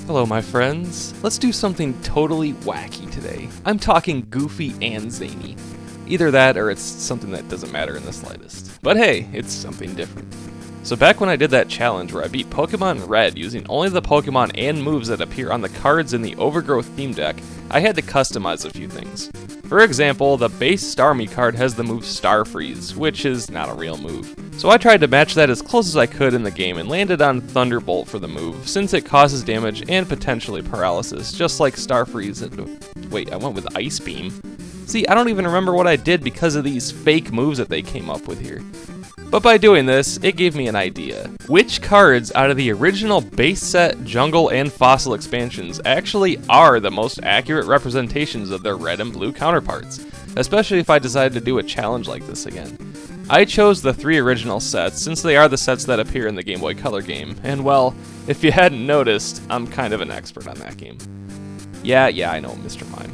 Hello my friends, let's do something totally wacky today. I'm talking goofy and zany. Either that or it's something that doesn't matter in the slightest. But hey, it's something different. So back when I did that challenge where I beat Pokemon Red using only the Pokemon and moves that appear on the cards in the Overgrowth theme deck, I had to customize a few things. For example, the base Starmie card has the move Star Freeze, which is not a real move. So I tried to match that as close as I could in the game and landed on Thunderbolt for the move, since it causes damage and potentially paralysis, just like Star Freeze. Wait, I went with Ice Beam. See, I don't even remember what I did because of these fake moves that they came up with here. But by doing this, it gave me an idea. Which cards out of the original base set, jungle, and fossil expansions actually are the most accurate representations of their red and blue counterparts, especially if I decided to do a challenge like this again. I chose the 3 original sets since they are the sets that appear in the Game Boy Color game, and well, if you hadn't noticed, I'm kind of an expert on that game. Yeah, I know, Mr. Mime.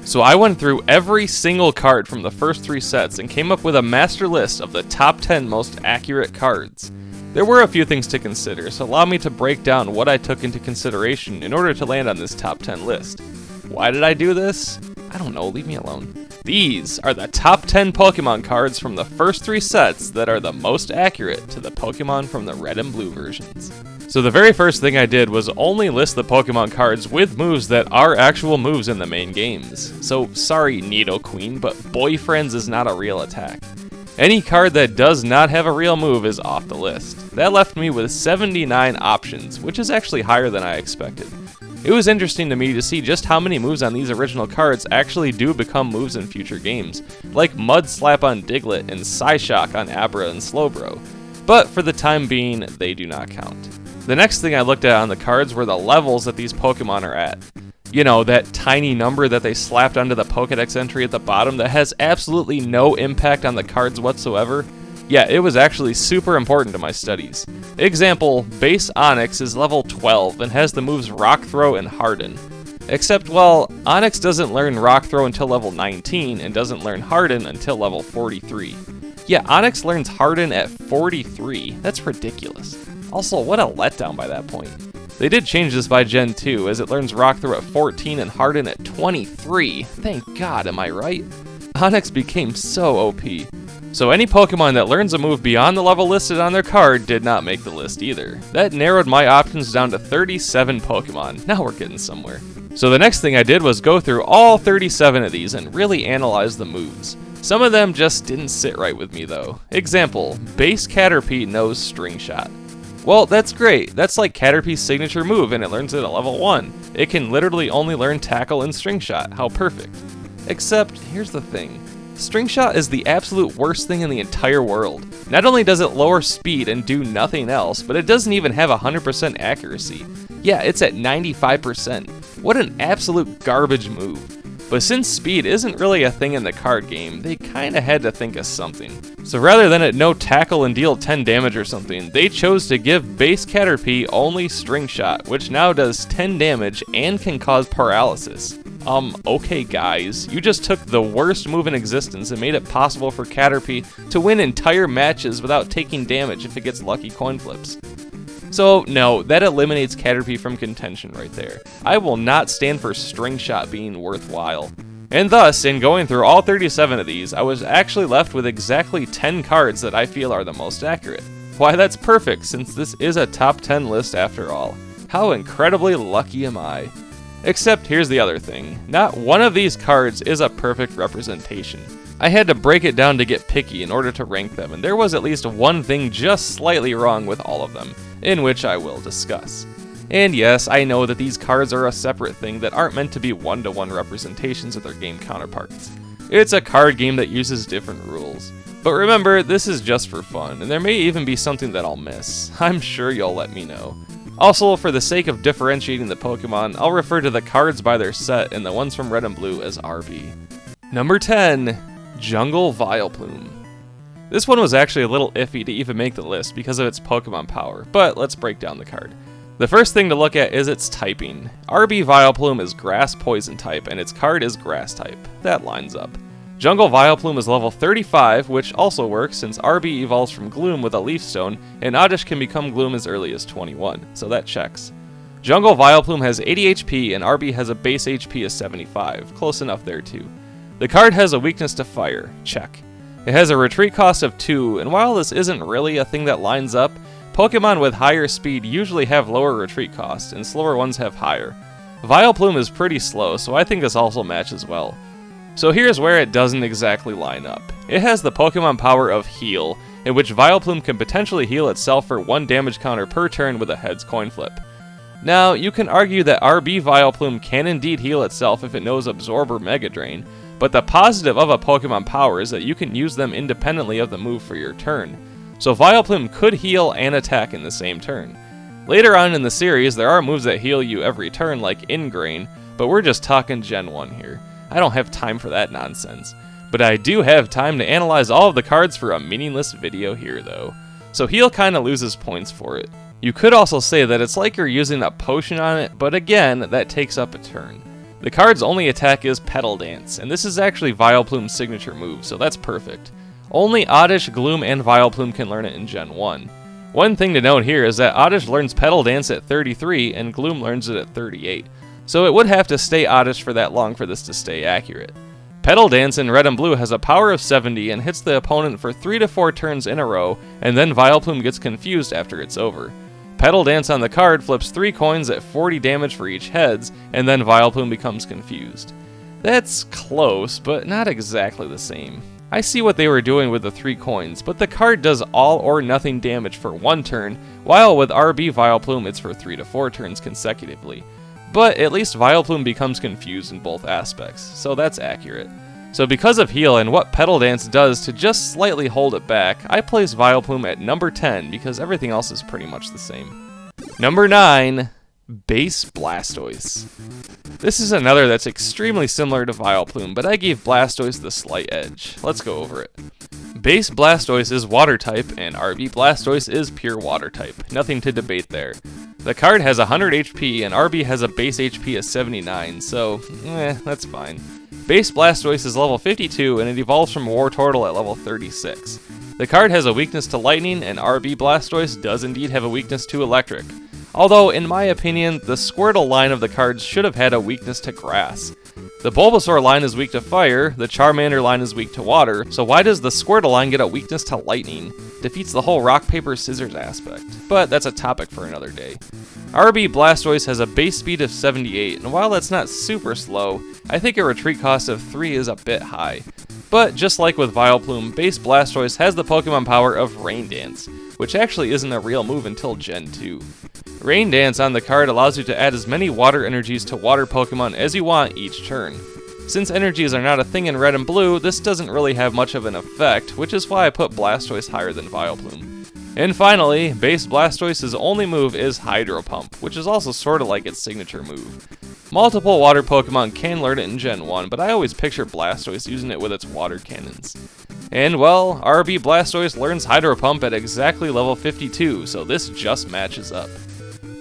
So I went through every single card from the first 3 sets and came up with a master list of the top 10 most accurate cards. There were a few things to consider, so allow me to break down what I took into consideration in order to land on this top 10 list. Why did I do this? I don't know, leave me alone. These are the top 10 Pokemon cards from the first 3 sets that are the most accurate to the Pokemon from the red and blue versions. So the very first thing I did was only list the Pokemon cards with moves that are actual moves in the main games. So sorry Nidoqueen, but Boyfriends is not a real attack. Any card that does not have a real move is off the list. That left me with 79 options, which is actually higher than I expected. It was interesting to me to see just how many moves on these original cards actually do become moves in future games, like Mud Slap on Diglett and Psyshock on Abra and Slowbro. But for the time being, they do not count. The next thing I looked at on the cards were the levels that these Pokemon are at. You know, that tiny number that they slapped onto the Pokédex entry at the bottom that has absolutely no impact on the cards whatsoever? Yeah, it was actually super important to my studies. Example, base Onix is level 12 and has the moves Rock Throw and Harden. Except, well, Onix doesn't learn Rock Throw until level 19 and doesn't learn Harden until level 43. Yeah, Onix learns Harden at 43. That's ridiculous. Also, what a letdown by that point. They did change this by Gen 2, as it learns Rock Throw at 14 and Harden at 23. Thank God, am I right? Onix became so OP. So any Pokemon that learns a move beyond the level listed on their card did not make the list either. That narrowed my options down to 37 Pokemon. Now we're getting somewhere. So the next thing I did was go through all 37 of these and really analyze the moves. Some of them just didn't sit right with me though. Example, base Caterpie knows String Shot. Well, that's great. That's like Caterpie's signature move and it learns it at level 1. It can literally only learn Tackle and String Shot. How perfect. Except, here's the thing. String Shot is the absolute worst thing in the entire world. Not only does it lower speed and do nothing else, but it doesn't even have 100% accuracy. Yeah, it's at 95%. What an absolute garbage move. But since speed isn't really a thing in the card game, they kinda had to think of something. So rather than it no Tackle and deal 10 damage or something, they chose to give base Caterpie only String Shot, which now does 10 damage and can cause paralysis. Okay guys, you just took the worst move in existence and made it possible for Caterpie to win entire matches without taking damage if it gets lucky coin flips. So no, that eliminates Caterpie from contention right there. I will not stand for String Shot being worthwhile. And thus, in going through all 37 of these, I was actually left with exactly 10 cards that I feel are the most accurate. Why, that's perfect, since this is a top 10 list after all. How incredibly lucky am I? Except here's the other thing, not one of these cards is a perfect representation. I had to break it down to get picky in order to rank them, and there was at least one thing just slightly wrong with all of them, in which I will discuss. And yes, I know that these cards are a separate thing that aren't meant to be one-to-one representations of their game counterparts. It's a card game that uses different rules. But remember, this is just for fun, and there may even be something that I'll miss. I'm sure you'll let me know. Also, for the sake of differentiating the Pokemon, I'll refer to the cards by their set and the ones from Red and Blue as RB. Number 10. Jungle Vileplume. This one was actually a little iffy to even make the list because of its Pokemon power, but let's break down the card. The first thing to look at is its typing. RB Vileplume is Grass Poison type, and its card is Grass type. That lines up. Jungle Vileplume is level 35, which also works since RB evolves from Gloom with a Leaf Stone, and Oddish can become Gloom as early as 21, so that checks. Jungle Vileplume has 80 HP and RB has a base HP of 75, close enough there too. The card has a weakness to fire, check. It has a retreat cost of 2, and while this isn't really a thing that lines up, Pokemon with higher speed usually have lower retreat costs, and slower ones have higher. Vileplume is pretty slow, so I think this also matches well. So here's where it doesn't exactly line up. It has the Pokemon power of Heal, in which Vileplume can potentially heal itself for 1 damage counter per turn with a heads coin flip. Now, you can argue that RB Vileplume can indeed heal itself if it knows Absorb or Mega Drain, but the positive of a Pokemon power is that you can use them independently of the move for your turn. So Vileplume could heal and attack in the same turn. Later on in the series, there are moves that heal you every turn like Ingrain, but we're just talking Gen 1 here. I don't have time for that nonsense. But I do have time to analyze all of the cards for a meaningless video here though. So Heal kinda loses points for it. You could also say that it's like you're using a potion on it, but again, that takes up a turn. The card's only attack is Petal Dance, and this is actually Vileplume's signature move, so that's perfect. Only Oddish, Gloom, and Vileplume can learn it in Gen 1. One thing to note here is that Oddish learns Petal Dance at 33, and Gloom learns it at 38, so it would have to stay Oddish for that long for this to stay accurate. Petal Dance in Red and Blue has a power of 70 and hits the opponent for 3 to 4 turns in a row, and then Vileplume gets confused after it's over. Petal Dance on the card flips 3 coins at 40 damage for each heads, and then Vileplume becomes confused. That's close, but not exactly the same. I see what they were doing with the 3 coins, but the card does all or nothing damage for 1 turn, while with RB Vileplume it's for 3 to 4 turns consecutively. But at least Vileplume becomes confused in both aspects, so that's accurate. So because of Heal and what Petal Dance does to just slightly hold it back, I place Vileplume at number 10 because everything else is pretty much the same. Number 9, Base Blastoise. This is another that's extremely similar to Vileplume, but I gave Blastoise the slight edge. Let's go over it. Base Blastoise is Water type, and RB Blastoise is pure Water type. Nothing to debate there. The card has 100 HP, and RB has a base HP of 79, so that's fine. Base Blastoise is level 52, and it evolves from Wartortle at level 36. The card has a weakness to Lightning, and RB Blastoise does indeed have a weakness to Electric. Although, in my opinion, the Squirtle line of the cards should have had a weakness to Grass. The Bulbasaur line is weak to Fire, the Charmander line is weak to Water, so why does the Squirtle line get a weakness to Lightning? Defeats the whole rock, paper, scissors aspect. But that's a topic for another day. RB Blastoise has a base speed of 78, and while that's not super slow, I think a retreat cost of 3 is a bit high. But just like with Vileplume, Base Blastoise has the Pokemon power of Rain Dance, which actually isn't a real move until Gen 2. Rain Dance on the card allows you to add as many water energies to water Pokemon as you want each turn. Since energies are not a thing in Red and Blue, this doesn't really have much of an effect, which is why I put Blastoise higher than Vileplume. And finally, Base Blastoise's only move is Hydro Pump, which is also sort of like its signature move. Multiple water Pokemon can learn it in Gen 1, but I always picture Blastoise using it with its water cannons. And well, RB Blastoise learns Hydro Pump at exactly level 52, so this just matches up.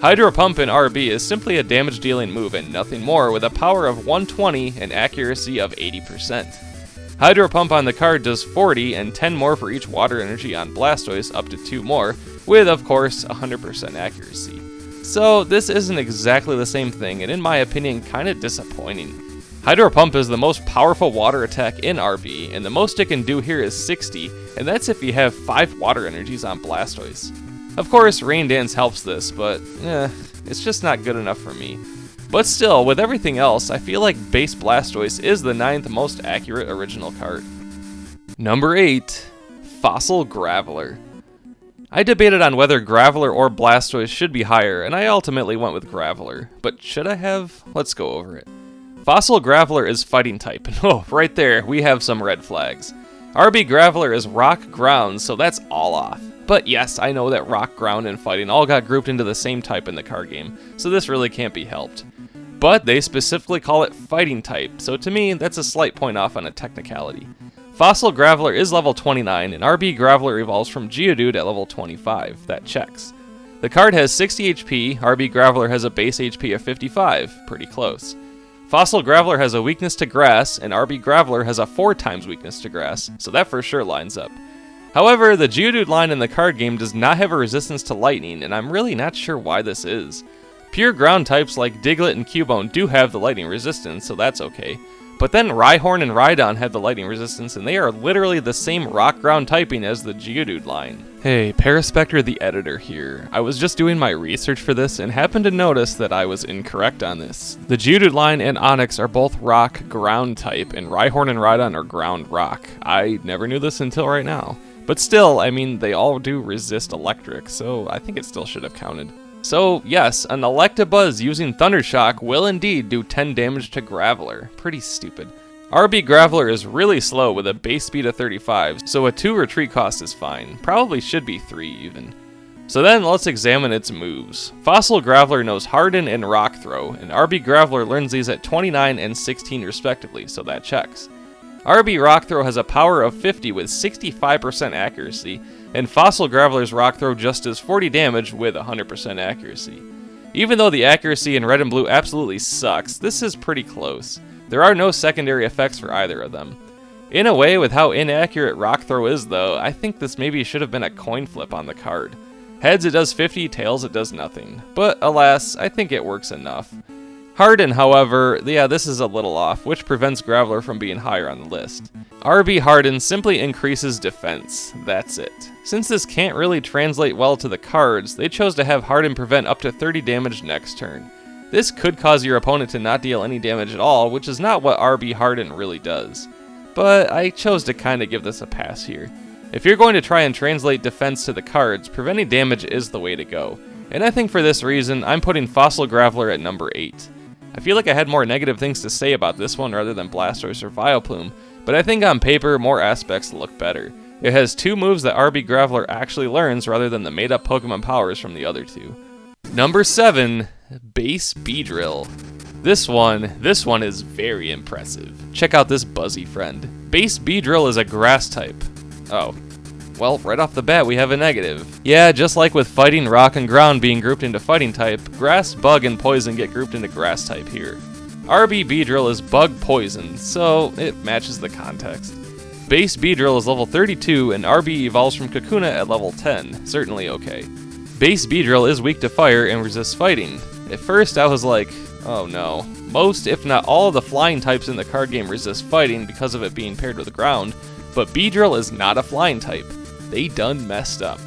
Hydro Pump in RB is simply a damage dealing move and nothing more, with a power of 120 and accuracy of 80%. Hydro Pump on the card does 40 and 10 more for each water energy on Blastoise, up to 2 more, with of course 100% accuracy. So this isn't exactly the same thing, and in my opinion kinda disappointing. Hydro Pump is the most powerful water attack in RB, and the most it can do here is 60, and that's if you have 5 water energies on Blastoise. Of course, Rain Dance helps this, but it's just not good enough for me. But still, with everything else, I feel like Base Blastoise is the 9th most accurate original card. Number 8, Fossil Graveler. I debated on whether Graveler or Blastoise should be higher, and I ultimately went with Graveler. But should I have? Let's go over it. Fossil Graveler is Fighting type, and oh, right there, we have some red flags. RB Graveler is Rock Ground, so that's all off. But yes, I know that Rock, Ground, and Fighting all got grouped into the same type in the card game, so this really can't be helped. But they specifically call it Fighting type, so to me, that's a slight point off on a technicality. Fossil Graveler is level 29, and RB Graveler evolves from Geodude at level 25. That checks. The card has 60 HP, RB Graveler has a base HP of 55, pretty close. Fossil Graveler has a weakness to Grass, and RB Graveler has a 4 times weakness to Grass, so that for sure lines up. However, the Geodude line in the card game does not have a resistance to Lightning, and I'm really not sure why this is. Pure ground types like Diglett and Cubone do have the lightning resistance, so that's okay. But then Rhyhorn and Rhydon have the lightning resistance, and they are literally the same rock ground typing as the Geodude line. Hey, Paraspectre the editor here. I was just doing my research for this and happened to notice that I was incorrect on this. The Geodude line and Onix are both rock ground type, and Rhyhorn and Rhydon are ground rock. I never knew this until right now. But still, I mean, they all do resist electric, so I think it still should have counted. So, yes, an Electabuzz using Thundershock will indeed do 10 damage to Graveler. Pretty stupid. RB Graveler is really slow with a base speed of 35, so a 2 retreat cost is fine. Probably should be 3 even. So then let's examine its moves. Fossil Graveler knows Harden and Rock Throw, and RB Graveler learns these at 29 and 16 respectively, so that checks. RB Rock Throw has a power of 50 with 65% accuracy, and Fossil Graveler's Rock Throw just does 40 damage with 100% accuracy. Even though the accuracy in Red and Blue absolutely sucks, this is pretty close. There are no secondary effects for either of them. In a way, with how inaccurate Rock Throw is though, I think this maybe should have been a coin flip on the card. Heads it does 50, tails it does nothing. But alas, I think it works enough. Harden, however, yeah, this is a little off, which prevents Graveler from being higher on the list. RB Harden simply increases defense, that's it. Since this can't really translate well to the cards, they chose to have Harden prevent up to 30 damage next turn. This could cause your opponent to not deal any damage at all, which is not what RB Harden really does. But I chose to kinda give this a pass here. If you're going to try and translate defense to the cards, preventing damage is the way to go. And I think for this reason, I'm putting Fossil Graveler at number 8. I feel like I had more negative things to say about this one rather than Blastoise or Vileplume, but I think on paper, more aspects look better. It has 2 moves that RB Graveler actually learns rather than the made-up Pokemon powers from the other 2. Number 7, Base Beedrill. This one is very impressive. Check out this buzzy friend. Base Beedrill is a grass type. Oh. Well, right off the bat, we have a negative. Yeah, just like with fighting, rock, and ground being grouped into fighting type, grass, bug, and poison get grouped into grass type here. RB Beedrill is bug poison, so it matches the context. Base Beedrill is level 32, and RB evolves from Kakuna at level 10, certainly okay. Base Beedrill is weak to fire and resists fighting. At first, I was like, oh no. Most, if not all, of the flying types in the card game resist fighting because of it being paired with ground, but Beedrill is not a flying type. They done messed up.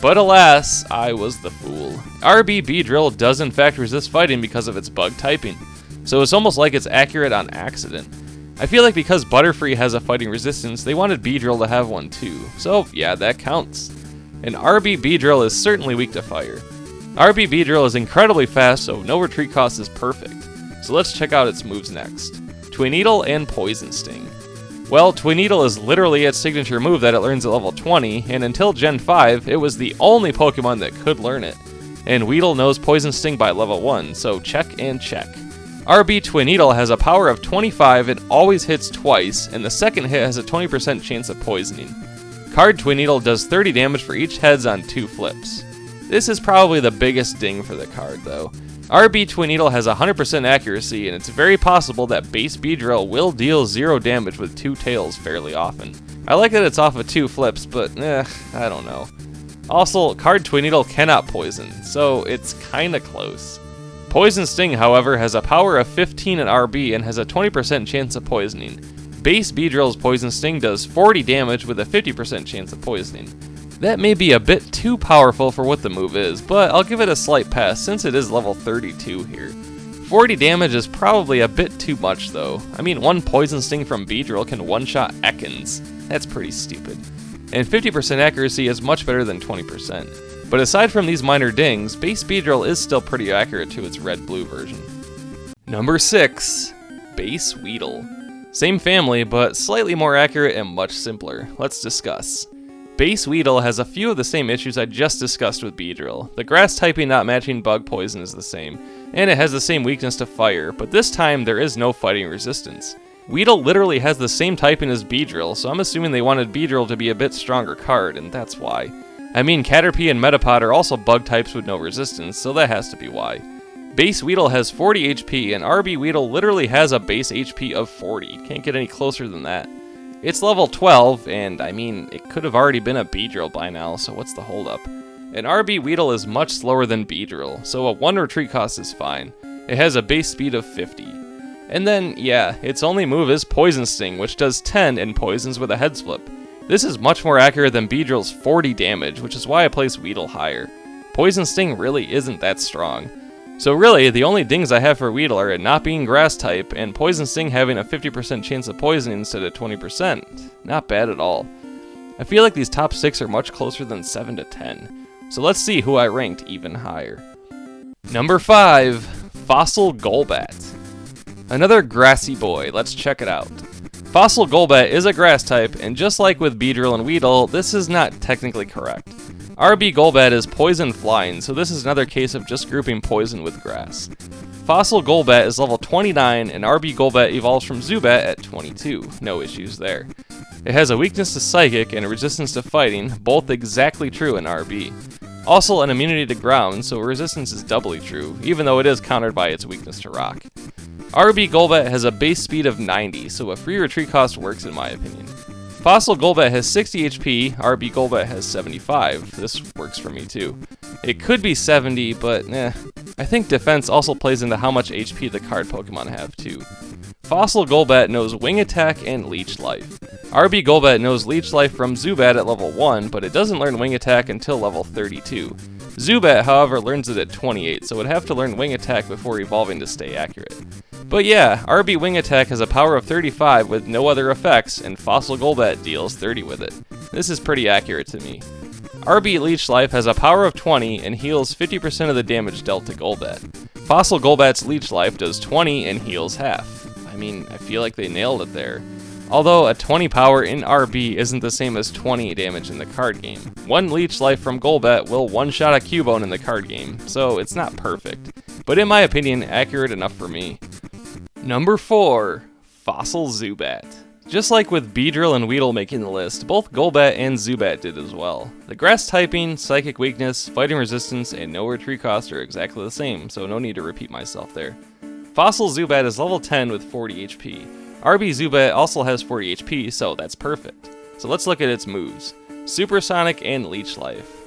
But alas, I was the fool. RB Beedrill does in fact resist fighting because of its bug typing, so it's almost like it's accurate on accident. I feel like because Butterfree has a fighting resistance, they wanted Beedrill to have one too, so yeah, that counts. And RB Beedrill is certainly weak to fire. RB Beedrill is incredibly fast, so no retreat cost is perfect. So let's check out its moves next. Twineedle and Poison Sting. Well, Twineedle is literally its signature move that it learns at level 20, and until Gen 5, it was the only Pokemon that could learn it. And Weedle knows Poison Sting by level 1, so check and check. RB Twineedle has a power of 25 and always hits twice, and the second hit has a 20% chance of poisoning. Card Twineedle does 30 damage for each heads on 2 flips. This is probably the biggest ding for the card, though. RB Twineedle has 100% accuracy, and it's very possible that Base Beedrill will deal 0 damage with 2 tails fairly often. I like that it's off of 2 flips, but I don't know. Also, Card Twineedle cannot poison, so it's kinda close. Poison Sting, however, has a power of 15 in RB and has a 20% chance of poisoning. Base Beedrill's Poison Sting does 40 damage with a 50% chance of poisoning. That may be a bit too powerful for what the move is, but I'll give it a slight pass since it is level 32 here. 40 damage is probably a bit too much though. I mean, 1 Poison Sting from Beedrill can one-shot Ekans. That's pretty stupid. And 50% accuracy is much better than 20%. But aside from these minor dings, Base Beedrill is still pretty accurate to its red-blue version. Number 6, Base Weedle. Same family, but slightly more accurate and much simpler. Let's discuss. Base Weedle has a few of the same issues I just discussed with Beedrill. The grass typing not matching bug poison is the same, and it has the same weakness to fire, but this time there is no fighting resistance. Weedle literally has the same typing as Beedrill, so I'm assuming they wanted Beedrill to be a bit stronger card, and that's why. I mean, Caterpie and Metapod are also bug types with no resistance, so that has to be why. Base Weedle has 40 HP, and RB Weedle literally has a base HP of 40. Can't get any closer than that. It's level 12, and I mean, it could have already been a Beedrill by now, so what's the holdup? An RB Weedle is much slower than Beedrill, so a 1 retreat cost is fine. It has a base speed of 50. And then, yeah, its only move is Poison Sting, which does 10 and poisons with a heads flip. This is much more accurate than Beedrill's 40 damage, which is why I place Weedle higher. Poison Sting really isn't that strong. So really, the only dings I have for Weedle are it not being grass type, and Poison Sting having a 50% chance of poisoning instead of 20%. Not bad at all. I feel like these top 6 are much closer than 7 to 10. So let's see who I ranked even higher. Number 5, Fossil Golbat. Another grassy boy, let's check it out. Fossil Golbat is a grass type, and just like with Beedrill and Weedle, this is not technically correct. RB Golbat is poison flying, so this is another case of just grouping poison with grass. Fossil Golbat is level 29, and RB Golbat evolves from Zubat at 22. No issues there. It has a weakness to Psychic and a resistance to Fighting, both exactly true in RB. Also an immunity to Ground, so resistance is doubly true, even though it is countered by its weakness to Rock. RB Golbat has a base speed of 90, so a free retreat cost works in my opinion. Fossil Golbat has 60 HP, RB Golbat has 75. This works for me too. It could be 70, but I think defense also plays into how much HP the card Pokemon have too. Fossil Golbat knows Wing Attack and Leech Life. RB Golbat knows Leech Life from Zubat at level 1, but it doesn't learn Wing Attack until level 32. Zubat, however, learns it at 28, so it would have to learn Wing Attack before evolving to stay accurate. But yeah, RB Wing Attack has a power of 35 with no other effects, and Fossil Golbat deals 30 with it. This is pretty accurate to me. RB Leech Life has a power of 20 and heals 50% of the damage dealt to Golbat. Fossil Golbat's Leech Life does 20 and heals half. I mean, I feel like they nailed it there. Although a 20 power in RB isn't the same as 20 damage in the card game. One Leech Life from Golbat will one-shot a Cubone in the card game, so it's not perfect. But in my opinion, accurate enough for me. Number 4, Fossil Zubat. Just like with Beedrill and Weedle making the list, both Golbat and Zubat did as well. The grass typing, psychic weakness, fighting resistance, and no retreat cost are exactly the same, so no need to repeat myself there. Fossil Zubat is level 10 with 40 HP. RB Zubat also has 40 HP, so that's perfect. So let's look at its moves. Supersonic and Leech Life.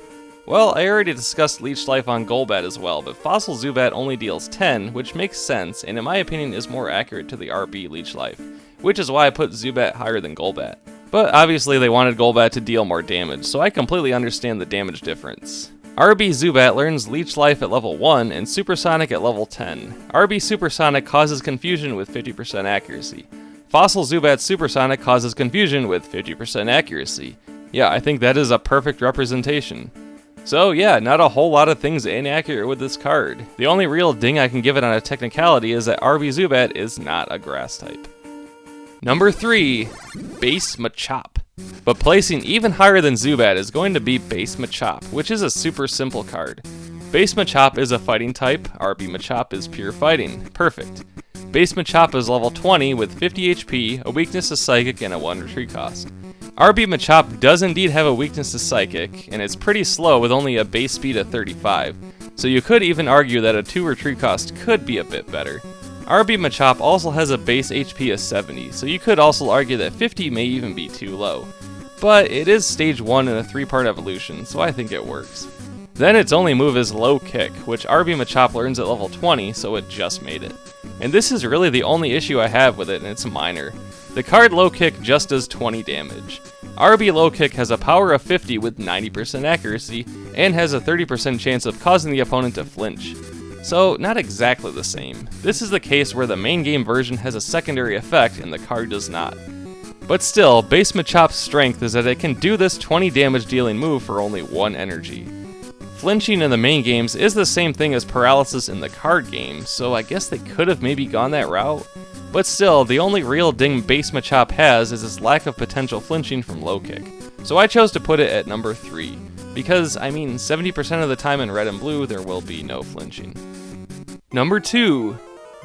Well, I already discussed Leech Life on Golbat as well, but Fossil Zubat only deals 10, which makes sense, and in my opinion is more accurate to the RB Leech Life, which is why I put Zubat higher than Golbat. But obviously they wanted Golbat to deal more damage, so I completely understand the damage difference. RB Zubat learns Leech Life at level 1 and Supersonic at level 10. RB Supersonic causes confusion with 50% accuracy. Fossil Zubat's Supersonic causes confusion with 50% accuracy. Yeah, I think that is a perfect representation. So yeah, not a whole lot of things inaccurate with this card. The only real ding I can give it on a technicality is that RB Zubat is not a grass type. Number 3, Base Machop. But placing even higher than Zubat is going to be Base Machop, which is a super simple card. Base Machop is a fighting type, RB Machop is pure fighting. Perfect. Base Machop is level 20 with 50 HP, a weakness to Psychic, and a 1 retreat cost. RB Machop does indeed have a weakness to Psychic, and it's pretty slow with only a base speed of 35, so you could even argue that a 2 retreat cost could be a bit better. RB Machop also has a base HP of 70, so you could also argue that 50 may even be too low. But it is stage 1 in a 3-part evolution, so I think it works. Then its only move is Low Kick, which RB Machop learns at level 20, so it just made it. And this is really the only issue I have with it, and it's minor. The card Low Kick just does 20 damage. RB Low Kick has a power of 50 with 90% accuracy, and has a 30% chance of causing the opponent to flinch. So, not exactly the same. This is the case where the main game version has a secondary effect and the card does not. But still, Base Machop's strength is that it can do this 20 damage dealing move for only 1 energy. Flinching in the main games is the same thing as paralysis in the card game, so I guess they could have maybe gone that route. But still, the only real ding Base Machop has is its lack of potential flinching from Low Kick. So I chose to put it at number 3, because, I mean, 70% of the time in Red and Blue there will be no flinching. Number 2,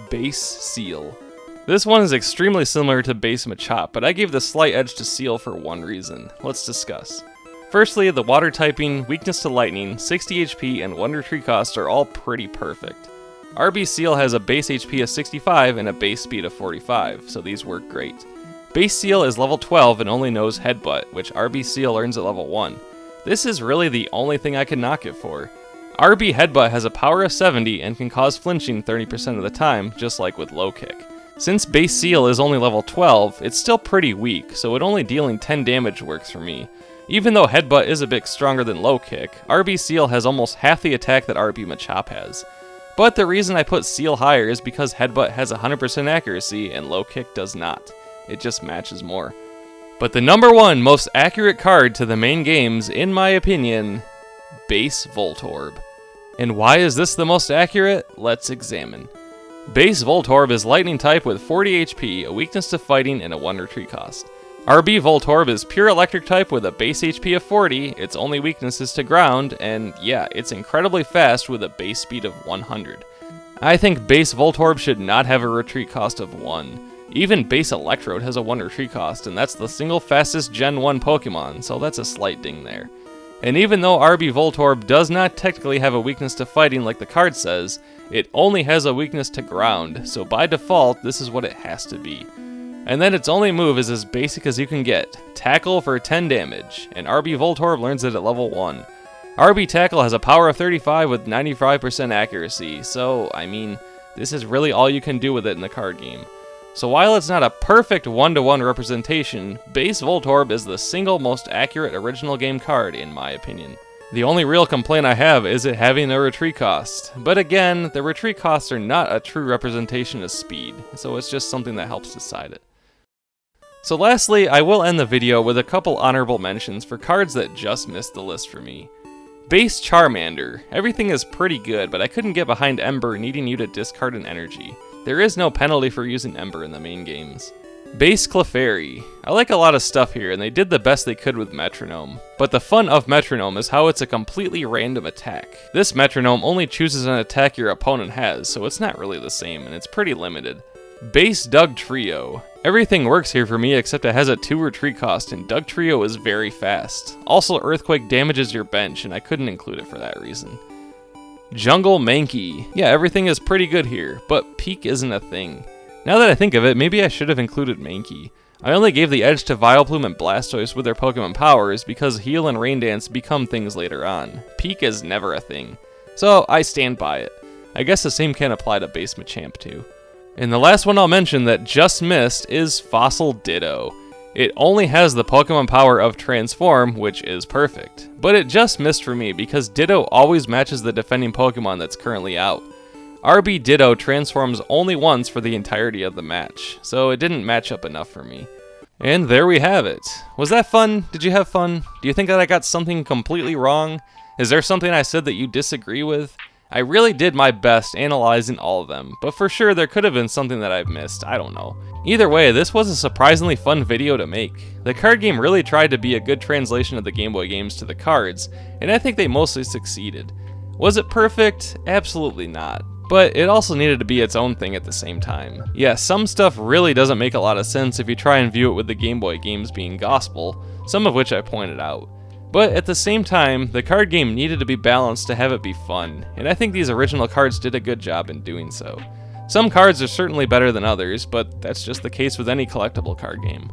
Base Seal. This one is extremely similar to Base Machop, but I gave the slight edge to Seal for one reason. Let's discuss. Firstly, the water typing, weakness to lightning, 60 HP, and 1 retreat cost are all pretty perfect. RB Seal has a base HP of 65 and a base speed of 45, so these work great. Base Seal is level 12 and only knows Headbutt, which RB Seal learns at level 1. This is really the only thing I can knock it for. RB Headbutt has a power of 70 and can cause flinching 30% of the time, just like with Low Kick. Since Base Seal is only level 12, it's still pretty weak, so it only dealing 10 damage works for me. Even though Headbutt is a bit stronger than Low Kick, RB Seal has almost half the attack that RB Machop has. But the reason I put Seal higher is because Headbutt has 100% accuracy and Low Kick does not. It just matches more. But the number one most accurate card to the main games, in my opinion, Base Voltorb. And why is this the most accurate? Let's examine. Base Voltorb is Lightning type with 40 HP, a weakness to fighting, and a 1 retreat cost. RB Voltorb is pure Electric type with a base HP of 40, its only weakness is to ground, and yeah, it's incredibly fast with a base speed of 100. I think Base Voltorb should not have a retreat cost of 1. Even Base Electrode has a 1 retreat cost, and that's the single fastest Gen 1 Pokemon, so that's a slight ding there. And even though RB Voltorb does not technically have a weakness to fighting like the card says, it only has a weakness to ground, so by default, this is what it has to be. And then its only move is as basic as you can get, Tackle for 10 damage, and RB Voltorb learns it at level 1. RB Tackle has a power of 35 with 95% accuracy, so, I mean, this is really all you can do with it in the card game. So while it's not a perfect one-to-one representation, Base Voltorb is the single most accurate original game card in my opinion. The only real complaint I have is it having a retreat cost, but again, the retreat costs are not a true representation of speed, so it's just something that helps decide it. So lastly, I will end the video with a couple honorable mentions for cards that just missed the list for me. Base Charmander. Everything is pretty good, but I couldn't get behind Ember needing you to discard an energy. There is no penalty for using Ember in the main games. Base Clefairy. I like a lot of stuff here, and they did the best they could with Metronome. But the fun of Metronome is how it's a completely random attack. This Metronome only chooses an attack your opponent has, so it's not really the same, and it's pretty limited. Base Dugtrio. Everything works here for me except it has a 2 retreat cost, and Dugtrio is very fast. Also, Earthquake damages your bench, and I couldn't include it for that reason. Jungle Mankey. Yeah, everything is pretty good here, but Peak isn't a thing. Now that I think of it, maybe I should have included Mankey. I only gave the edge to Vileplume and Blastoise with their Pokemon powers because Heal and Rain Dance become things later on. Peak is never a thing. So, I stand by it. I guess the same can apply to Base Machamp too. And the last one I'll mention that just missed is Fossil Ditto. It only has the Pokemon power of Transform, which is perfect. But it just missed for me because Ditto always matches the defending Pokemon that's currently out. RB Ditto transforms only once for the entirety of the match, so it didn't match up enough for me. And there we have it. Was that fun? Did you have fun? Do you think that I got something completely wrong? Is there something I said that you disagree with? I really did my best analyzing all of them, but for sure there could have been something that I've missed, I don't know. Either way, this was a surprisingly fun video to make. The card game really tried to be a good translation of the Game Boy games to the cards, and I think they mostly succeeded. Was it perfect? Absolutely not. But it also needed to be its own thing at the same time. Yeah, some stuff really doesn't make a lot of sense if you try and view it with the Game Boy games being gospel, some of which I pointed out. But at the same time, the card game needed to be balanced to have it be fun, and I think these original cards did a good job in doing so. Some cards are certainly better than others, but that's just the case with any collectible card game.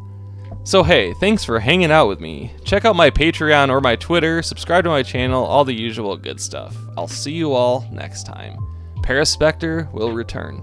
So hey, thanks for hanging out with me. Check out my Patreon or my Twitter, subscribe to my channel, all the usual good stuff. I'll see you all next time. Paraspectre will return.